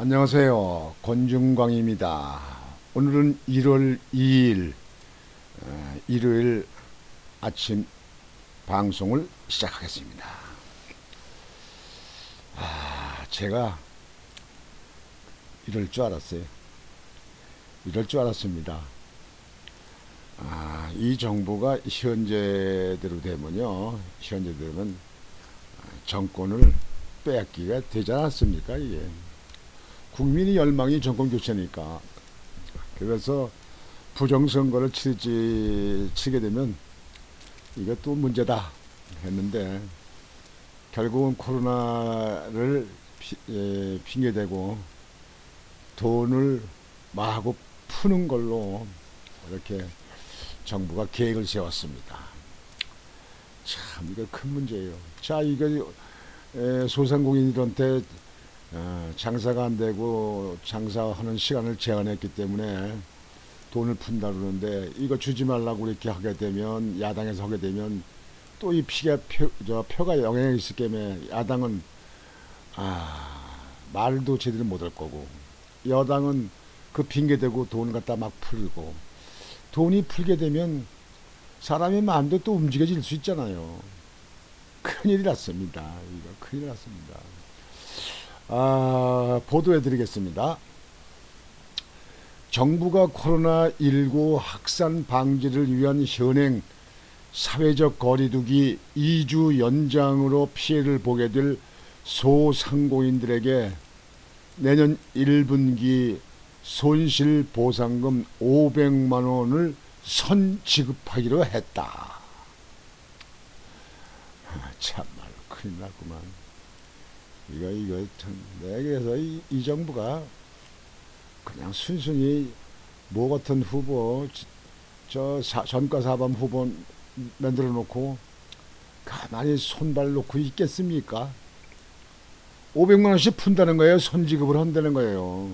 안녕하세요. 권중광입니다. 오늘은 1월 2일 일요일 아침 방송을 시작하겠습니다. 제가 이럴 줄 알았어요. 이럴 줄 알았습니다. 이 정부가 현재대로 되면 정권을 빼앗기가 되지 않았습니까? 이게 국민이 열망이 정권 교체니까. 그래서 부정선거를 치게 되면 이것도 문제다 했는데, 결국은 코로나를 핑계대고 돈을 마구 푸는 걸로 이렇게 정부가 계획을 세웠습니다. 참 이거 큰 문제예요. 자, 이거 소상공인들한테 장사가 안 되고 장사하는 시간을 제한했기 때문에 돈을 푼다 그러는데, 이거 주지 말라고 이렇게 하게 되면, 야당에서 하게 되면 또 이 표가 영향이 있을 때문에 야당은 말도 제대로 못할 거고, 여당은 그 핑계대고 돈 갖다 막 풀고, 돈이 풀게 되면 사람의 마음도 또 움직여질 수 있잖아요. 큰일이 났습니다. 이거 큰일 났습니다. 보도해 드리겠습니다. 정부가 코로나19 확산 방지를 위한 현행 사회적 거리두기 2주 연장으로 피해를 보게 될 소상공인들에게 내년 1분기 손실보상금 500만 원을 선지급하기로 했다. 참말로 큰일 났구만. 이거 참, 그래서 이 정부가 그냥 순순히 뭐 같은 후보, 전과사범 후보 만들어 놓고 가만히 손발 놓고 있겠습니까? 500만 원씩 푼다는 거예요. 선지급을 한다는 거예요.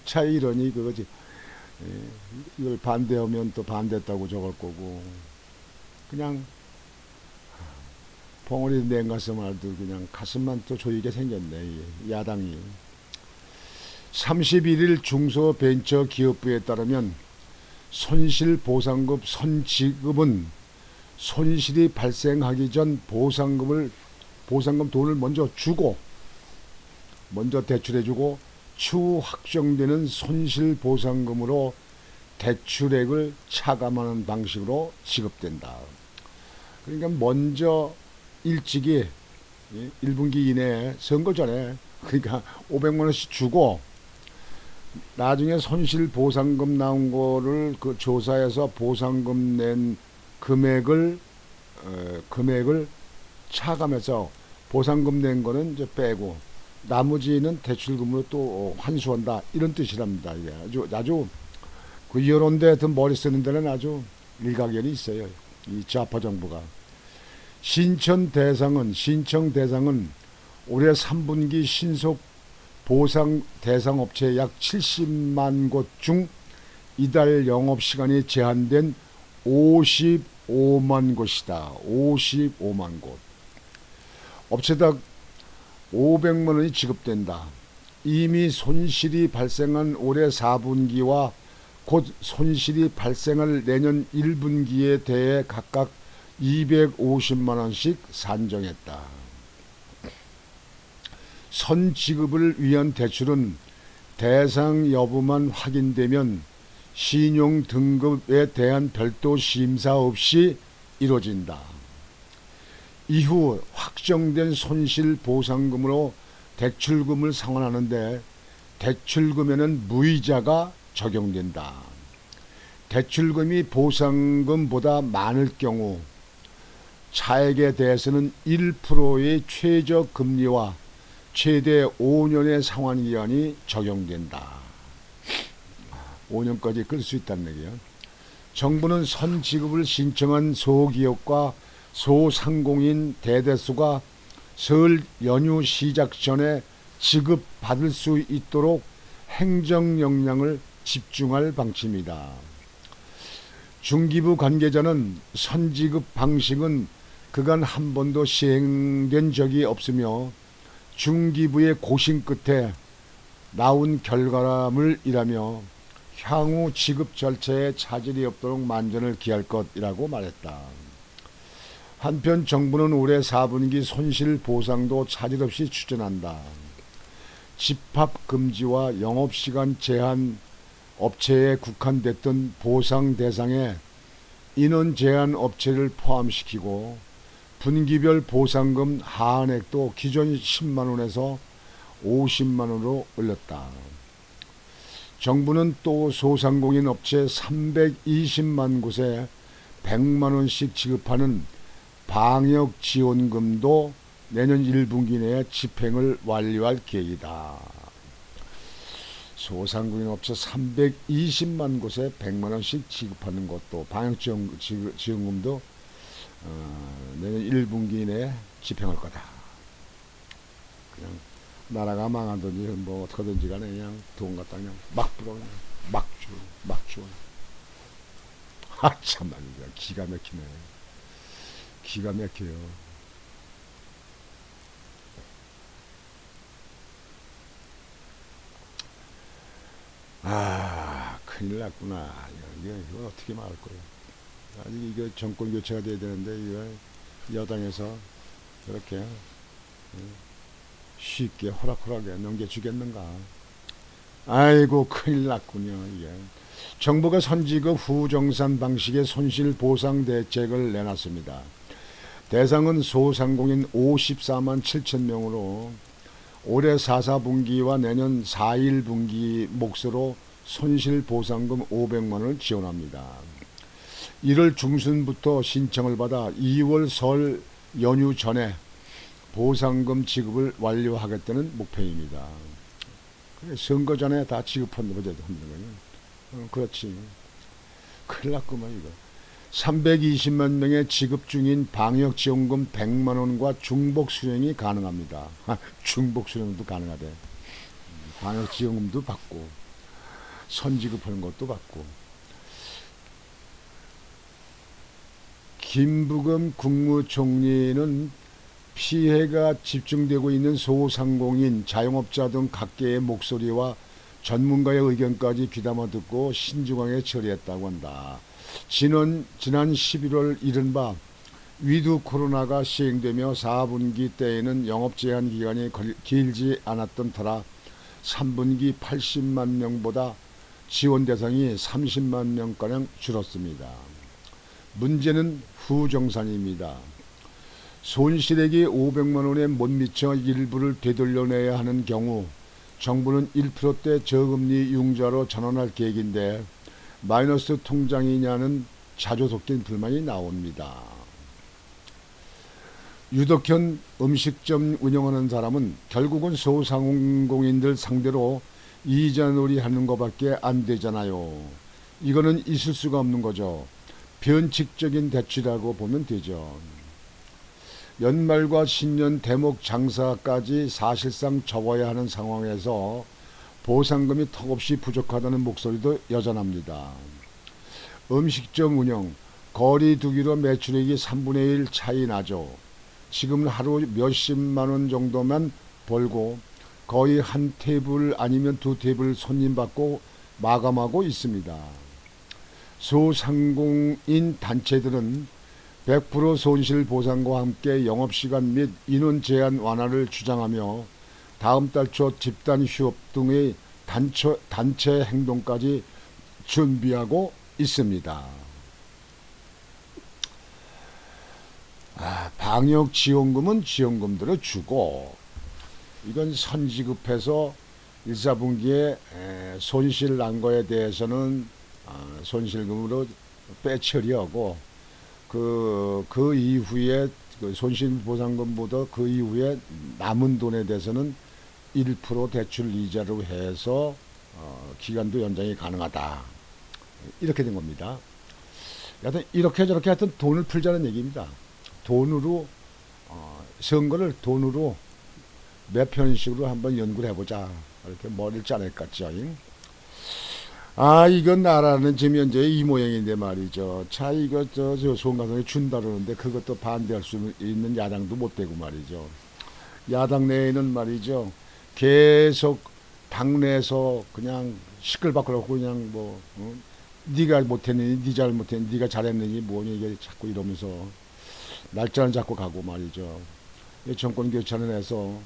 자, 이러니 그거지. 이걸 반대하면 또 반대했다고 적을 거고, 그냥 벙어리 냉가슴 알도 그냥 가슴만 또 조이게 생겼네, 야당이. 31일 중소벤처기업부에 따르면 손실보상금 선지급은 손실이 발생하기 전 보상금 돈을 먼저 대출해주고 추후 확정되는 손실보상금으로 대출액을 차감하는 방식으로 지급된다. 그러니까 먼저 일찍이 1분기 이내에, 선거 전에, 그러니까 500만 원씩 주고, 나중에 손실보상금 나온 거를 그 조사해서 보상금 낸 금액을 차감해서 보상금 낸 거는 이제 빼고 나머지는 대출금으로 또 환수한다, 이런 뜻이랍니다. 이게 아주 그 여론대 더 머리 쓰는 데는 아주 일가견이 있어요, 이 좌파 정부가. 신청 대상은 올해 3분기 신속 보상 대상 업체 약 70만 곳 중 이달 영업시간이 제한된 55만 곳이다. 55만 곳. 업체당 500만 원이 지급된다. 이미 손실이 발생한 올해 4분기와 곧 손실이 발생할 내년 1분기에 대해 각각 250만 원씩 산정했다. 선지급을 위한 대출은 대상 여부만 확인되면 신용 등급에 대한 별도 심사 없이 이루어진다. 이후 확정된 손실보상금으로 대출금을 상환하는데, 대출금에는 무이자가 적용된다. 대출금이 보상금보다 많을 경우 차액에 대해서는 1%의 최저금리와 최대 5년의 상환기간이 적용된다. 5년까지 끌 수 있다는 얘기예요. 정부는 선지급을 신청한 소기업과 소상공인 대다수가 설 연휴 시작 전에 지급받을 수 있도록 행정역량을 집중할 방침이다. 중기부 관계자는 선지급 방식은 그간 한 번도 시행된 적이 없으며 중기부의 고심 끝에 나온 결과물 이라며 향후 지급 절차에 차질이 없도록 만전을 기할 것이라고 말했다. 한편 정부는 올해 4분기 손실 보상도 차질 없이 추진한다. 집합 금지와 영업시간 제한 업체에 국한됐던 보상 대상에 인원 제한 업체를 포함시키고 분기별 보상금 하한액도 기존 10만원에서 50만원으로 올렸다. 정부는 또 소상공인 업체 320만 곳에 100만원씩 지급하는 방역지원금도 내년 1분기 내에 집행을 완료할 계획이다. 소상공인 업체 320만 곳에 100만원씩 지급하는 것도 방역지원금도 내년 1분기 내에 집행할 거다. 그냥 나라가 망하든지 뭐 어떻게든지 간에 그냥 돈 갖다 그냥 막 불어 그냥 막 줘. 참나 기가 막히네. 기가 막혀요. 큰일 났구나. 이거 어떻게 말할 거예요. 아직 이거 정권 교체가 돼야 되는데 이거 여당에서 그렇게 쉽게 호락호락하게 넘겨주겠는가. 아이고 큰일 났군요. 이게 정부가 선지급 후정산 방식의 손실보상 대책을 내놨습니다. 대상은 소상공인 54만 7천 명으로 올해 4분기와 내년 1분기 몫으로 손실보상금 500만원을 지원합니다. 1월 중순부터 신청을 받아 2월 설 연휴 전에 보상금 지급을 완료하겠다는 목표입니다. 선거 전에 다 지급하는 거죠. 그렇지. 큰일 났구만 이거. 320만 명의 지급 중인 방역지원금 100만원과 중복 수령이 가능합니다. 중복 수령도 가능하대. 방역지원금도 받고 선지급하는 것도 받고. 김부겸 국무총리는 피해가 집중되고 있는 소상공인, 자영업자 등 각계의 목소리와 전문가의 의견까지 귀담아 듣고 신중하게 처리했다고 한다. 지난 11월 이른바 위드 코로나가 시행되며 4분기 때에는 영업 제한 기간이 길지 않았던 터라 3분기 80만 명보다 지원 대상이 30만 명가량 줄었습니다. 문제는 후정산입니다. 손실액이 500만원에 못 미쳐 일부를 되돌려내야 하는 경우 정부는 1%대 저금리 융자로 전환할 계획인데 마이너스 통장이냐는 자주 섞인 불만이 나옵니다. 유덕현 음식점 운영하는 사람은 결국은 소상공인들 상대로 이자놀이 하는 것밖에 안 되잖아요. 이거는 있을 수가 없는 거죠. 변칙적인 대출이라고 보면 되죠. 연말과 신년 대목 장사까지 사실상 접어야 하는 상황에서 보상금이 턱없이 부족하다는 목소리도 여전합니다. 음식점 운영, 거리 두기로 매출액이 3분의 1 차이 나죠. 지금 하루 몇십만원 정도만 벌고 거의 한 테이블 아니면 두 테이블 손님 받고 마감하고 있습니다. 소상공인 단체들은 100% 손실보상과 함께 영업시간 및 인원 제한 완화를 주장하며 다음 달 초 집단 휴업 등의 단체 행동까지 준비하고 있습니다. 방역지원금은 지원금대로 주고 이건 선지급해서 1, 4분기에 손실 난 거에 대해서는 손실금으로 빼처리하고 그 이후에 그 손실보상금보다 그 이후에 남은 돈에 대해서는 1% 대출 이자로 해서 기간도 연장이 가능하다. 이렇게 된 겁니다. 여하튼 이렇게 저렇게 하여튼 돈을 풀자는 얘기입니다. 돈으로 선거를 돈으로 몇 편식으로 한번 연구를 해보자. 이렇게 머리를 짜냈겠죠. 이건 나라는 지금 현재 이 모양인데 말이죠. 자, 이거 저 송가성이 준다 그러는데 그것도 반대할 수 있는 야당도 못 되고 말이죠. 야당 내에는 말이죠. 계속 당내에서 그냥 시끌벅글하고 그냥 뭐 네가 못했느니 네 잘못했니 네가 잘했느니 뭐니 이게 자꾸 이러면서 날짜는 잡고 가고 말이죠. 정권 교체를 해서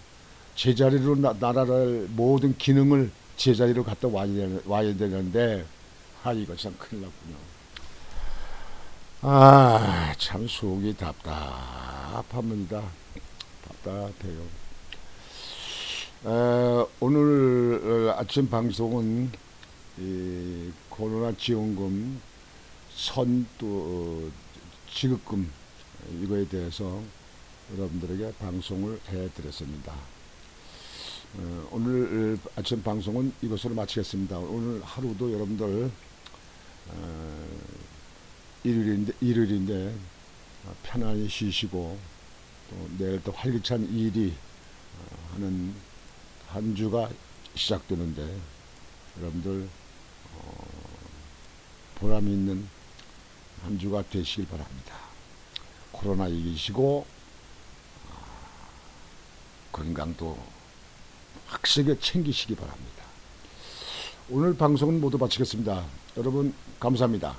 제자리로 나라를 모든 기능을 제자리로 갖다 와야 되는데 이거 참 큰일 났군요. 참 속이 답답합니다. 답답해요. 오늘 아침 방송은 이 코로나 지원금 선또 지급금 이거에 대해서 여러분들에게 방송을 해드렸습니다. 오늘 아침 방송은 이것으로 마치겠습니다. 오늘 하루도 여러분들 일요일인데 편안히 쉬시고 또 내일 또 활기찬 일이 하는 한 주가 시작되는데 여러분들 보람 있는 한 주가 되시길 바랍니다. 코로나 이기시고 건강도 확실하게 챙기시기 바랍니다. 오늘 방송은 모두 마치겠습니다. 여러분 감사합니다.